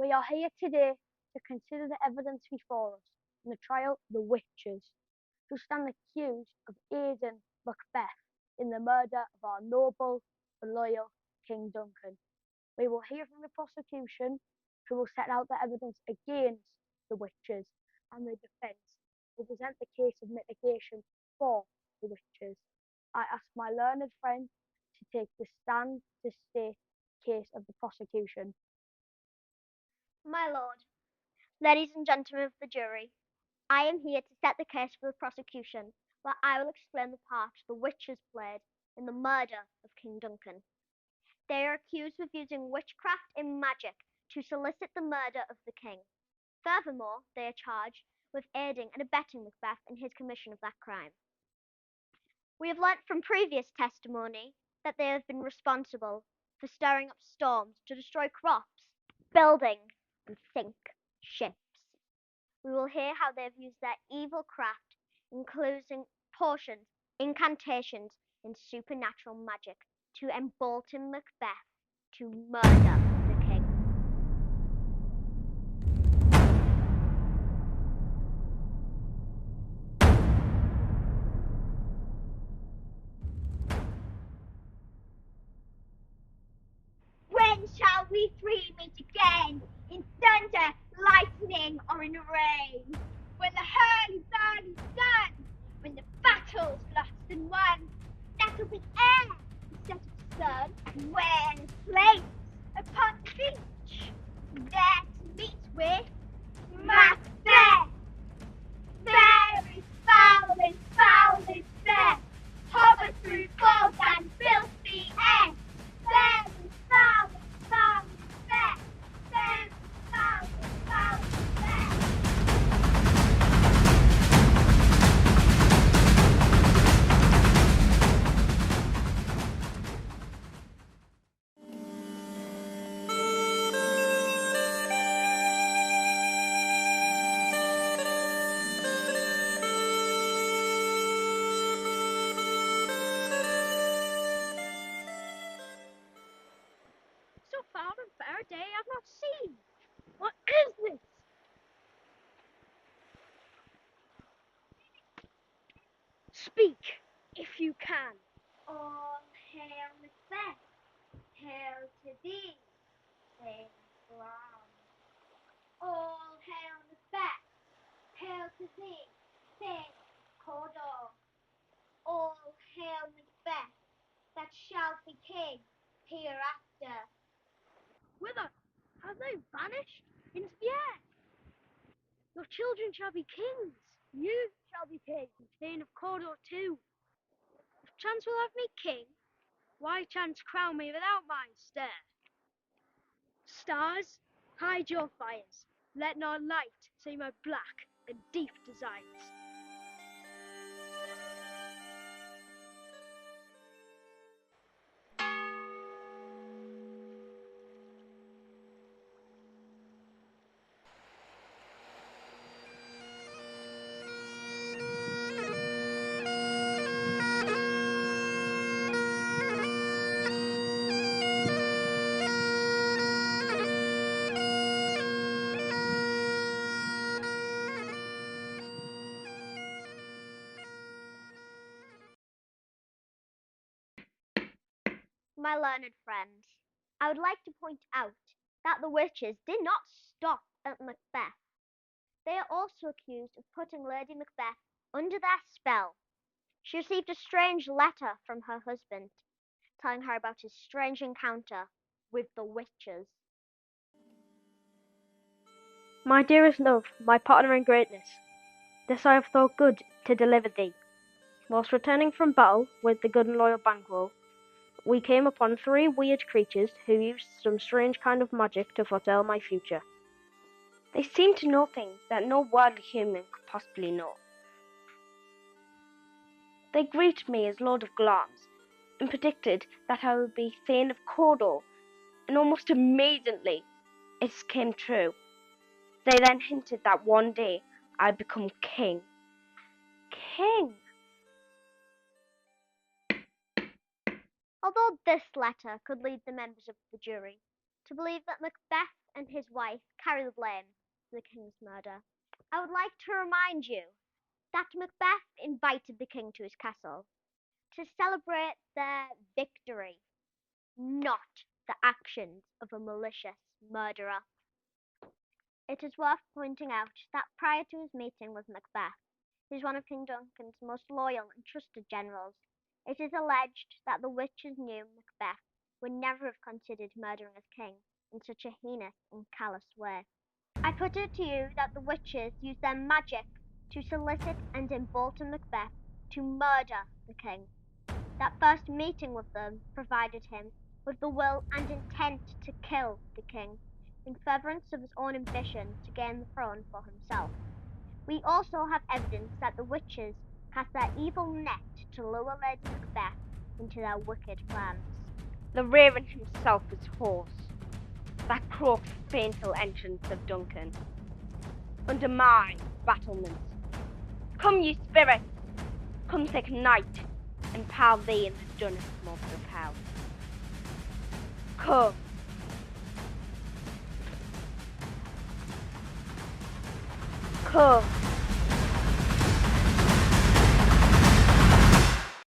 We are here today to consider the evidence before us in the trial of the witches who stand accused of aiding Macbeth in the murder of our noble and loyal King Duncan. We will hear from the prosecution, who will set out the evidence against the witches, and the defence will present the case of mitigation for the witches. I ask my learned friend to take the stand to state the case of the prosecution. My lord, ladies and gentlemen of the jury, I am here to set the case for the prosecution, where I will explain the part the witches played in the murder of King Duncan. They are accused of using witchcraft and magic to solicit the murder of the king. Furthermore, they are charged with aiding and abetting Macbeth in his commission of that crime. We have learnt from previous testimony that they have been responsible for stirring up storms to destroy crops, buildings, and sink ships. We will hear how they have used their evil craft, including potions, incantations, and supernatural magic, to embolden Macbeth to murder the king. When shall we three meet again? In thunder, lightning, or in rain? When the hurly burly is done, when the battle's lost and won, that'll be air instead of sun. When place upon the beach, there to meet with Macbeth. Fair is foul and foul is fair, hover through fog and filthy air. Fair is foul and foul is fair, fair is foul and foul is fair. So foul and fair a day I've not seen. What is this? Speak, if you can. All hail Macbeth, hail to thee, Saint Brown. All hail Macbeth, hail to thee, Saint Cawdor. All hail Macbeth, that shalt be king hereafter. Whither? Have they vanished into the air? Your children shall be kings. You shall be king, Thane of Cawdor too. If chance will have me king, why chance crown me without my stare? Stars, hide your fires. Let not light see my black and deep designs. My learned friends, I would like to point out that the witches did not stop at Macbeth. They are also accused of putting Lady Macbeth under their spell. She received a strange letter from her husband, telling her about his strange encounter with the witches. My dearest love, my partner in greatness, this I have thought good to deliver thee. Whilst returning from battle with the good and loyal Banquo, we came upon three weird creatures who used some strange kind of magic to foretell my future. They seemed to know things that no worldly human could possibly know. They greeted me as Lord of Glamis and predicted that I would be Thane of Cawdor, and almost immediately it came true. They then hinted that one day I'd become king. King! Although this letter could lead the members of the jury to believe that Macbeth and his wife carry the blame for the king's murder. I would like to remind you that Macbeth invited the king to his castle to celebrate their victory, not the actions of a malicious murderer. It is worth pointing out that prior to his meeting with Macbeth, he was one of King Duncan's most loyal and trusted generals. It is alleged that the witches knew Macbeth would never have considered murdering his king in such a heinous and callous way. I put it to you that the witches used their magic to solicit and embolden Macbeth to murder the king. That first meeting with them provided him with the will and intent to kill the king, in furtherance of his own ambition to gain the throne for himself. We also have evidence that the witches cast their evil net to lure Lady Macbeth into their wicked plans. The raven himself is hoarse. That croaks painful entrance of Duncan. Under my battlements. Come, ye spirits! Come take night, and pile thee in the dunnest smoke of hell. Come! Come!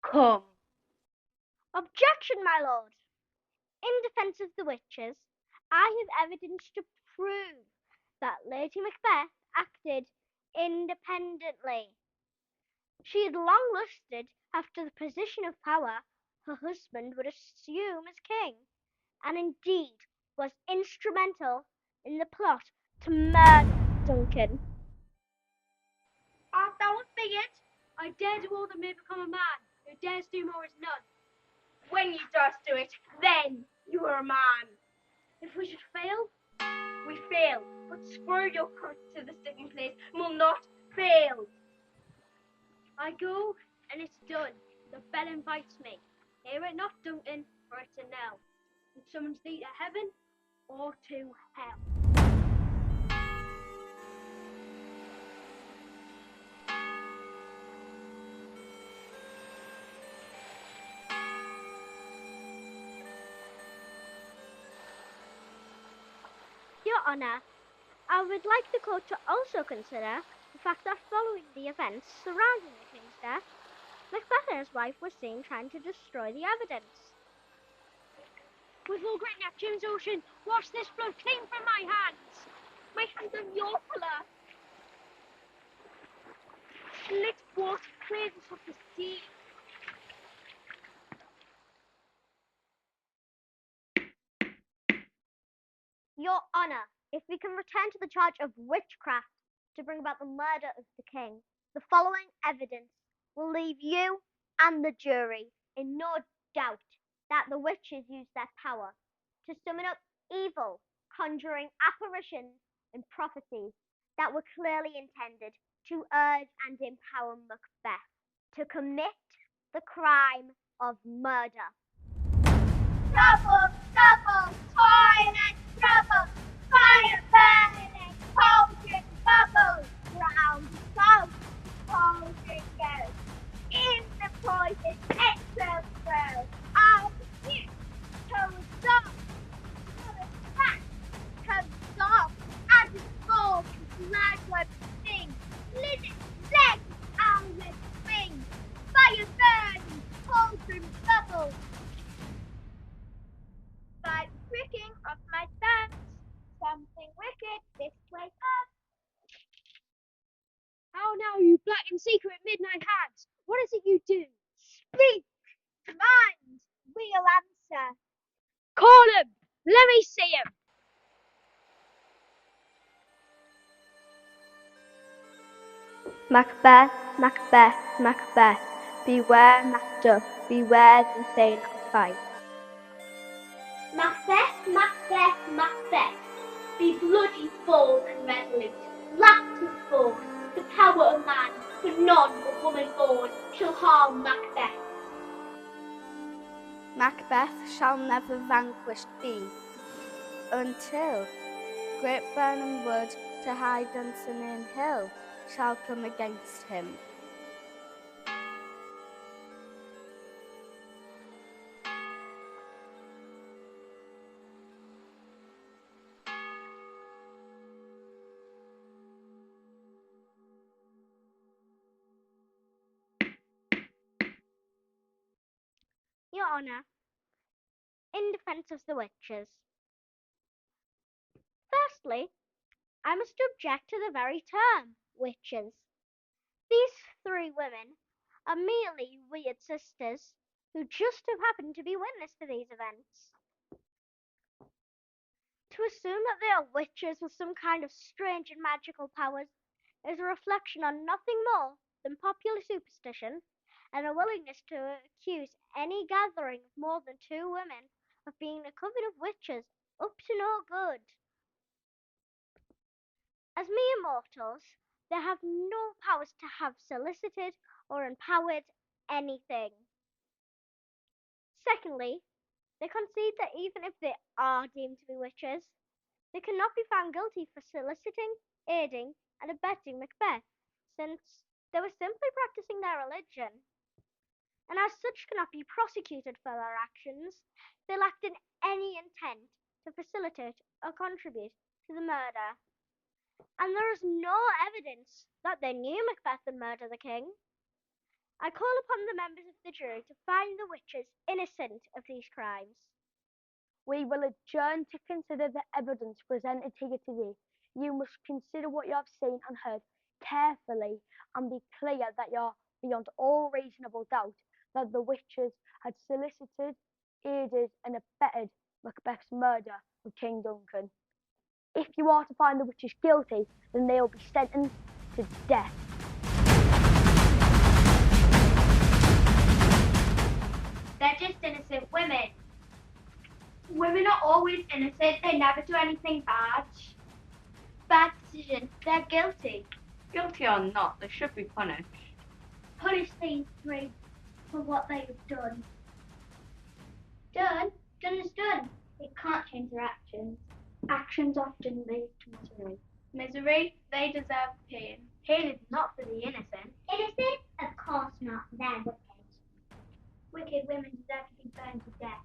Come! Objection, my lord! In defence of the witches, I have evidence to prove that Lady Macbeth acted independently. She had long lusted after the position of power her husband would assume as king, and indeed was instrumental in the plot to murder Duncan. Art thou a bigot? I dare do all that may become a man. Who dares do more is none. When you durst do it, then you are a man. If we should fail, We fail, but spur your courage to the sticking place and will not fail. I go, and it's done. The bell invites me. Hear it not, Duncan, for it's a knell. It summons thee to heaven or to hell. Your Honour, I would like the court to also consider the fact that following the events surrounding the king's death, Macbeth and his wife were seen trying to destroy the evidence. With all great Neptune's ocean, wash this blood clean from my hands. My hands are your colour. Let water cleanse us of the sea. Your Honour, if we can return to the charge of witchcraft to bring about the murder of the king, the following evidence will leave you and the jury in no doubt that the witches used their power to summon up evil, conjuring apparitions and prophecies that were clearly intended to urge and empower Macbeth to commit the crime of murder. Trouble, trouble, toilet trouble, fire burning, cauldron bubbles, round salt, cauldron goes. In the poison, it will grow. All the youth comes off, full of fat, comes off, as it falls, blood would sting, lizard legs, owlet wings, fire burning, cauldron bubbles. By the pricking of my thumbs, something wicked this way comes. How now, you black and secret midnight hags? What is it you do? Speak! Mind! We'll answer. Call him! Let me see him! Macbeth, Macbeth, Macbeth, beware Macduff, beware the thane of fight. Macbeth, Macbeth, Macbeth, be bloody, bold and resolute. Laugh to scorn the power of man, for none but woman born shall harm Macbeth. Macbeth shall never vanquished be, until great burning wood to hide on Sunning Hill shall come against him. Honour, in defence of the witches. Firstly, I must object to the very term, witches. These three women are merely weird sisters who just have happened to be witness to these events. To assume that they are witches with some kind of strange and magical powers is a reflection on nothing more than popular superstition and a willingness to accuse any gathering of more than two women of being a coven of witches up to no good. As mere mortals, they have no powers to have solicited or empowered anything. Secondly, they concede that even if they are deemed to be witches, they cannot be found guilty for soliciting, aiding, and abetting Macbeth, since they were simply practicing their religion, and as such cannot be prosecuted for their actions. They lacked in any intent to facilitate or contribute to the murder, and there is no evidence that they knew Macbeth would murder the king. I call upon the members of the jury to find the witches innocent of these crimes. We will adjourn to consider the evidence presented here today. You must consider what you have seen and heard carefully and be clear that you are beyond all reasonable doubt that the witches had solicited, aided, and abetted Macbeth's murder of King Duncan. If you are to find the witches guilty, then they will be sentenced to death. They're just innocent women. Women are always innocent, they never do anything bad. Bad decision, they're guilty. Guilty or not, they should be punished. Punish these three for what they have done. Done? Done is done. It can't change their actions. Actions often lead to misery. Misery? They deserve pain. Pain is not for the innocent. Innocent? Of course not. They're wicked. Wicked women deserve to be burned to death.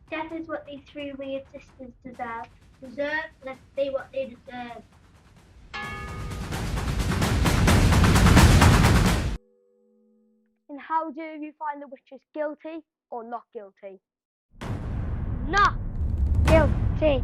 Death is what these three weird sisters deserve. Deserve? Let's see what they deserve. And how do you find the witches guilty or not guilty? Not guilty.